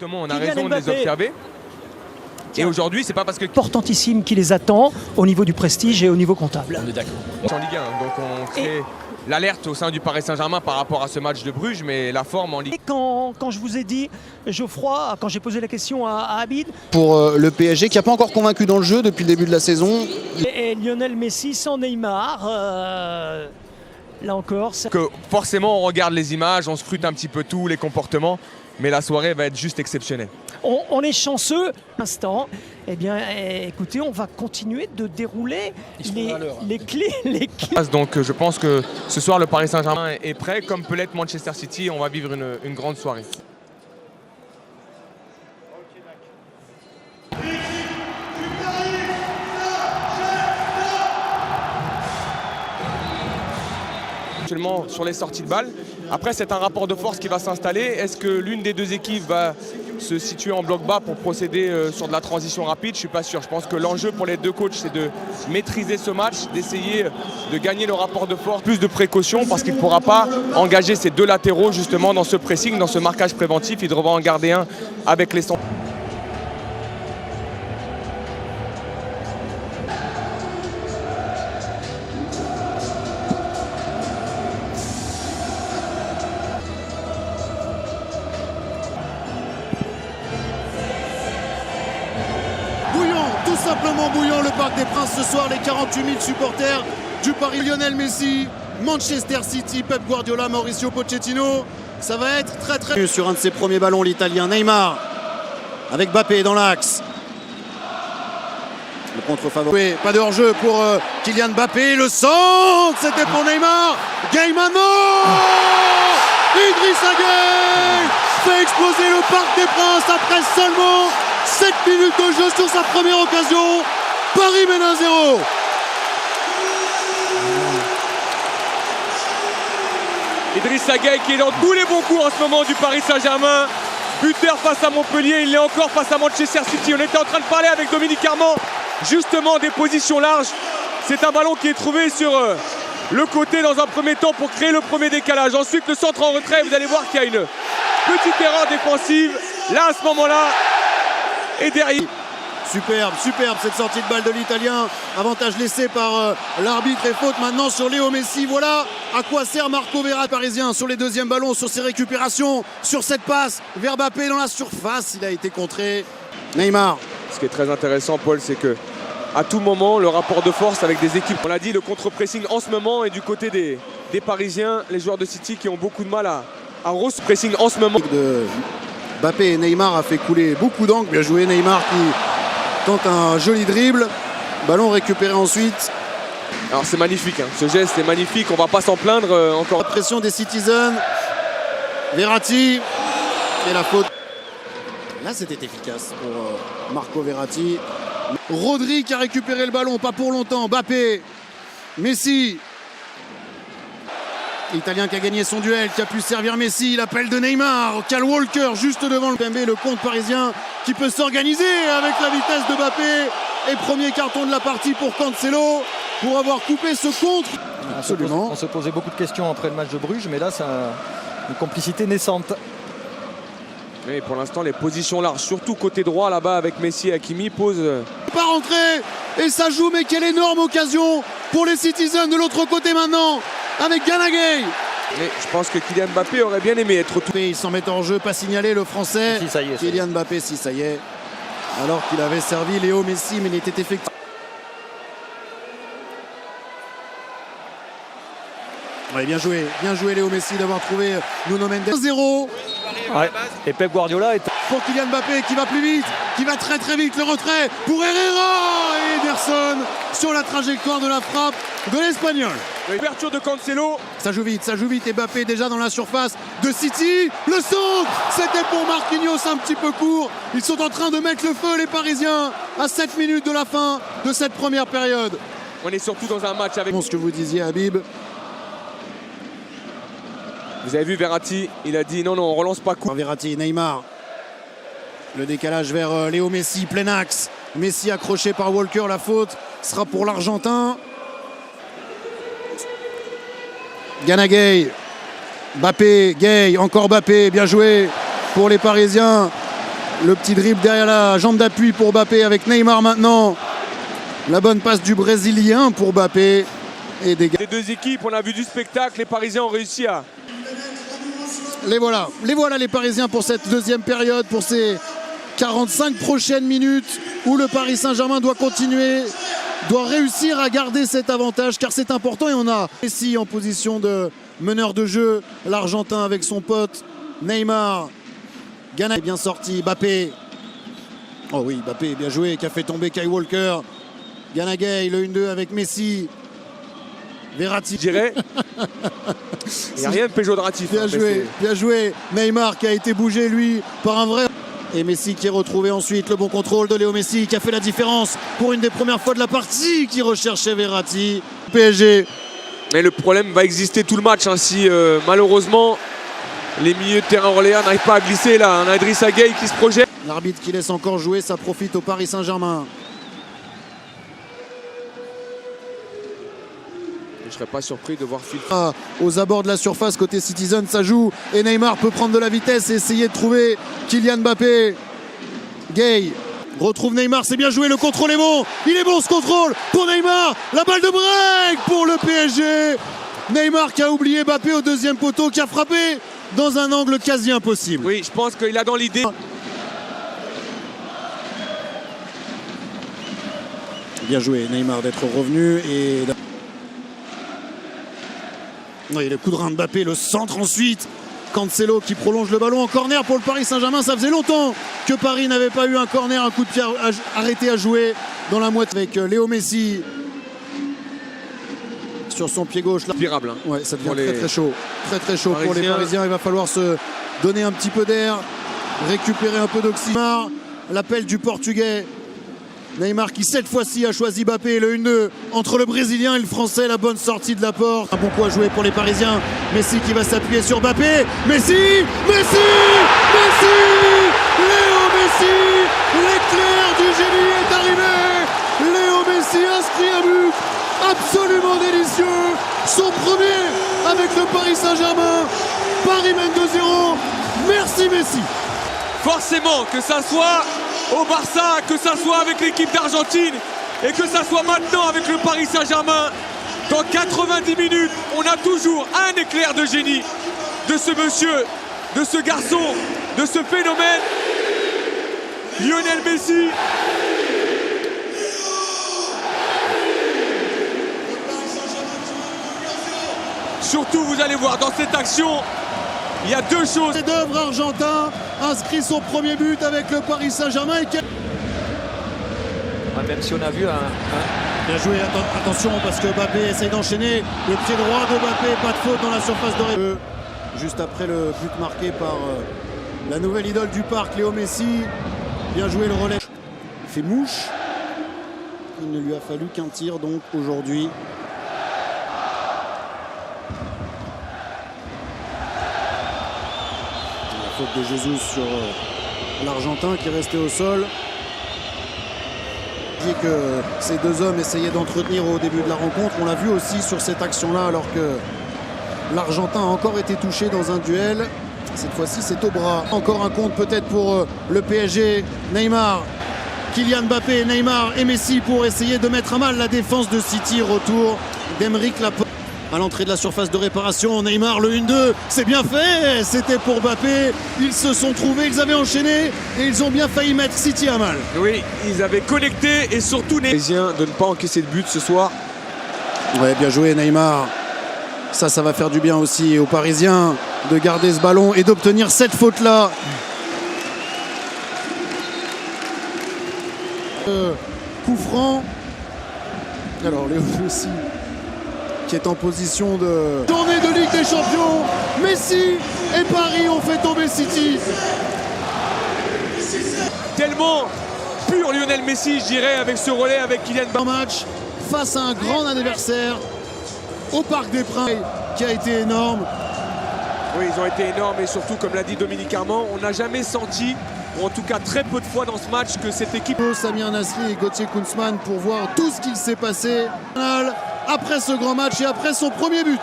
comportements, on a raison de les observer. Et aujourd'hui, c'est pas parce que... Importantissime qui les attend au niveau du prestige et au niveau comptable. On est d'accord. En Ligue 1, donc on crée l'alerte au sein du Paris Saint-Germain par rapport à ce match de Bruges, mais la forme en Ligue 1. Et quand je vous ai dit, Geoffroy, quand j'ai posé la question à Abid... Pour le PSG qui n'a pas encore convaincu dans le jeu depuis le début de la saison. Et Lionel Messi sans Neymar, là encore... Que forcément, on regarde les images, on scrute un petit peu tout, les comportements, mais la soirée va être juste exceptionnelle. On est chanceux, instant. Eh bien, écoutez, on va continuer de dérouler les clés. Donc, je pense que ce soir, le Paris Saint-Germain est prêt, comme peut l'être Manchester City. On va vivre une grande soirée. Actuellement sur les sorties de balles. Après, c'est un rapport de force qui va s'installer. Est-ce que l'une des deux équipes va se situer en bloc bas pour procéder sur de la transition rapide? Je ne suis pas sûr. Je pense que l'enjeu pour les deux coachs, c'est de maîtriser ce match, d'essayer de gagner le rapport de force, plus de précaution, parce qu'il ne pourra pas engager ses deux latéraux justement dans ce pressing, dans ce marquage préventif. Il devra en garder un avec les centres. Tout simplement bouillant le Parc des Princes ce soir, les 48 000 supporters du Paris. Lionel Messi, Manchester City, Pep Guardiola, Mauricio Pochettino, ça va être très... Sur un de ses premiers ballons, l'Italien Neymar, avec Mbappé dans l'axe. Le contre-favori. Oui, pas de hors-jeu pour Kylian Mbappé, le centre, c'était pour Neymar. Gay maintenant, Idrissa Gueye fait exploser le Parc des Princes après seulement 7 minutes de jeu sur sa première occasion. Paris mène 1-0. Idrissa Gueye qui est dans tous les bons coups en ce moment du Paris Saint-Germain. Buteur face à Montpellier, il l'est encore face à Manchester City. On était en train de parler avec Dominique Armand justement des positions larges. C'est un ballon qui est trouvé sur le côté dans un premier temps pour créer le premier décalage. Ensuite le centre en retrait, vous allez voir qu'il y a une petite erreur défensive. Là à ce moment-là, et derrière. Superbe cette sortie de balle de l'Italien. Avantage laissé par l'arbitre et faute maintenant sur Léo Messi. Voilà à quoi sert Marco Verratti parisien sur les deuxièmes ballons, sur ses récupérations, sur cette passe vers Mbappé dans la surface. Il a été contré. Neymar. Ce qui est très intéressant, Paul, c'est que à tout moment, le rapport de force avec des équipes, on l'a dit, le contre-pressing en ce moment est du côté des Parisiens, les joueurs de City qui ont beaucoup de mal à pressing en ce moment. Mbappé et Neymar a fait couler beaucoup d'angles. Bien joué Neymar qui tente un joli dribble. Ballon récupéré ensuite. Alors c'est magnifique, hein. Ce geste est magnifique, on va pas s'en plaindre encore. La pression des Citizens. Verratti. Et la faute. Là c'était efficace pour Marco Verratti. Rodri qui a récupéré le ballon, pas pour longtemps. Mbappé. Messi. L'Italien qui a gagné son duel, qui a pu servir Messi, l'appel de Neymar, Kyle Walker juste devant le PMB, le compte parisien qui peut s'organiser avec la vitesse de Mbappé. Et premier carton de la partie pour Cancelo pour avoir coupé ce contre. Absolument. On se posait beaucoup de questions après le match de Bruges, mais là c'est une complicité naissante. Oui, pour l'instant les positions larges, surtout côté droit là-bas avec Messi et Hakimi, posent... Pas rentré et ça joue, mais quelle énorme occasion pour les Citizens de l'autre côté maintenant. Avec Gana Gueye. Mais je pense que Kylian Mbappé aurait bien aimé être tout. Il s'en met en jeu, pas signalé le français. Si, ça y est, Kylian Mbappé, si ça y est. Alors qu'il avait servi Léo Messi, mais il était effectif. Ouais, bien joué Léo Messi d'avoir trouvé Nuno Mendes. 1-0. Ouais. Et Pep Guardiola est... Pour Kylian Mbappé qui va plus vite, qui va très vite, le retrait pour Herrera et Ederson sur la trajectoire de la frappe de l'Espagnol. Ouverture de Cancelo. Ça joue vite et Mbappé déjà dans la surface de City. Le centre, c'était pour Marquinhos, un petit peu court. Ils sont en train de mettre le feu les Parisiens à 7 minutes de la fin de cette première période. On est surtout dans un match avec... Ce que vous disiez Habib. Vous avez vu Verratti, il a dit non, on relance pas coup. Verratti, Neymar. Le décalage vers Léo Messi, plein axe. Messi accroché par Walker, la faute sera pour l'Argentin. Gana Gueye. Mbappé, Gueye, encore Mbappé, bien joué pour les Parisiens. Le petit dribble derrière la jambe d'appui pour Mbappé avec Neymar maintenant. La bonne passe du Brésilien pour Mbappé. Et des gars. Les deux équipes, on a vu du spectacle, les Parisiens ont réussi à... Les voilà les Parisiens pour cette deuxième période, pour ces 45 prochaines minutes où le Paris Saint-Germain doit continuer, doit réussir à garder cet avantage car c'est important. Et on a Messi en position de meneur de jeu, l'Argentin avec son pote Neymar. Gana est bien sorti, Mbappé. Oh oui, Mbappé bien joué, qui a fait tomber Kyle Walker. Gana Gueye, le 1-2 avec Messi. Verratti. Je dirais. Il n'y a rien de péjoratif. Bien joué. Neymar qui a été bougé lui par un vrai. Et Messi qui est retrouvé ensuite. Le bon contrôle de Léo Messi qui a fait la différence pour une des premières fois de la partie, qui recherchait Verratti. PSG. Mais le problème va exister tout le match hein, si malheureusement les milieux de terrain orléans n'arrivent pas à glisser là. On a Idrissa Gueye qui se projette. L'arbitre qui laisse encore jouer, ça profite au Paris Saint-Germain. Je ne serais pas surpris de voir Phil. Aux abords de la surface côté Citizen, ça joue et Neymar peut prendre de la vitesse et essayer de trouver Kylian Mbappé. Gueye retrouve Neymar, c'est bien joué, le contrôle est bon, il est bon ce contrôle pour Neymar, la balle de break pour le PSG. Neymar qui a oublié Mbappé au deuxième poteau, qui a frappé dans un angle quasi impossible. Oui, je pense qu'il a dans l'idée. Bien joué Neymar d'être revenu et... Oui, le coup de rein de Mbappé, le centre ensuite. Cancelo qui prolonge le ballon en corner pour le Paris Saint-Germain. Ça faisait longtemps que Paris n'avait pas eu un corner, un coup de pied arrêté à jouer dans la moitié avec Léo Messi sur son pied gauche. Là. Pirable, hein. Ouais, ça devient très chaud. Très chaud pour les Parisiens. Il va falloir se donner un petit peu d'air, récupérer un peu d'oxygène. L'appel du Portugais. Neymar qui cette fois-ci a choisi Mbappé, le 1-2 entre le Brésilien et le Français, la bonne sortie de la porte. Un bon coup à jouer pour les Parisiens. Messi qui va s'appuyer sur Mbappé. Messi Léo Messi, l'éclair du génie est arrivé. Léo Messi inscrit un but absolument délicieux. Son premier avec le Paris Saint-Germain. Paris mène 2-0. Merci Messi. Forcément, que ça soit au Barça, que ça soit avec l'équipe d'Argentine et que ça soit maintenant avec le Paris Saint-Germain, dans 90 minutes, on a toujours un éclair de génie de ce monsieur, de ce garçon, de ce phénomène, Lionel Messi. Surtout, vous allez voir, dans cette action, il y a deux choses. Chef-d'œuvre argentin inscrit son premier but avec le Paris Saint-Germain. Même si on a vu Bien joué, attention parce que Mbappé essaye d'enchaîner. Le pied droit de Mbappé, pas de faute dans la surface de réparation. Juste après le but marqué par la nouvelle idole du parc, Léo Messi. Bien joué le relais. Il fait mouche. Il ne lui a fallu qu'un tir donc aujourd'hui. La faute de Jesus sur l'Argentin qui est resté au sol. Que ces deux hommes essayaient d'entretenir au début de la rencontre. On l'a vu aussi sur cette action-là alors que l'Argentin a encore été touché dans un duel. Cette fois-ci, c'est au bras. Encore un compte peut-être pour le PSG. Neymar, Kylian Mbappé, Neymar et Messi pour essayer de mettre à mal la défense de City. Retour d'Aymeric Laporte. À l'entrée de la surface de réparation, Neymar le 1-2, c'est bien fait, c'était pour Mbappé, ils se sont trouvés, ils avaient enchaîné et ils ont bien failli mettre City à mal. Oui, ils avaient connecté et surtout les Parisiens de ne pas encaisser de but ce soir. Ouais, bien joué Neymar, ça va faire du bien aussi aux Parisiens de garder ce ballon et d'obtenir cette faute-là. Coup franc, alors Léo aussi qui est en position de journée de Ligue des Champions. Messi et Paris ont fait tomber City. Tellement pur Lionel Messi, je dirais, avec ce relais avec Kylian Mbappé. Un match face à un grand adversaire au Parc des Princes qui a été énorme. Oui, ils ont été énormes et surtout, comme l'a dit Dominique Armand, on n'a jamais senti, ou en tout cas très peu de fois dans ce match, que cette équipe... Samir Nasri et Gauthier Kunzmann pour voir tout ce qu'il s'est passé après ce grand match et après son premier but.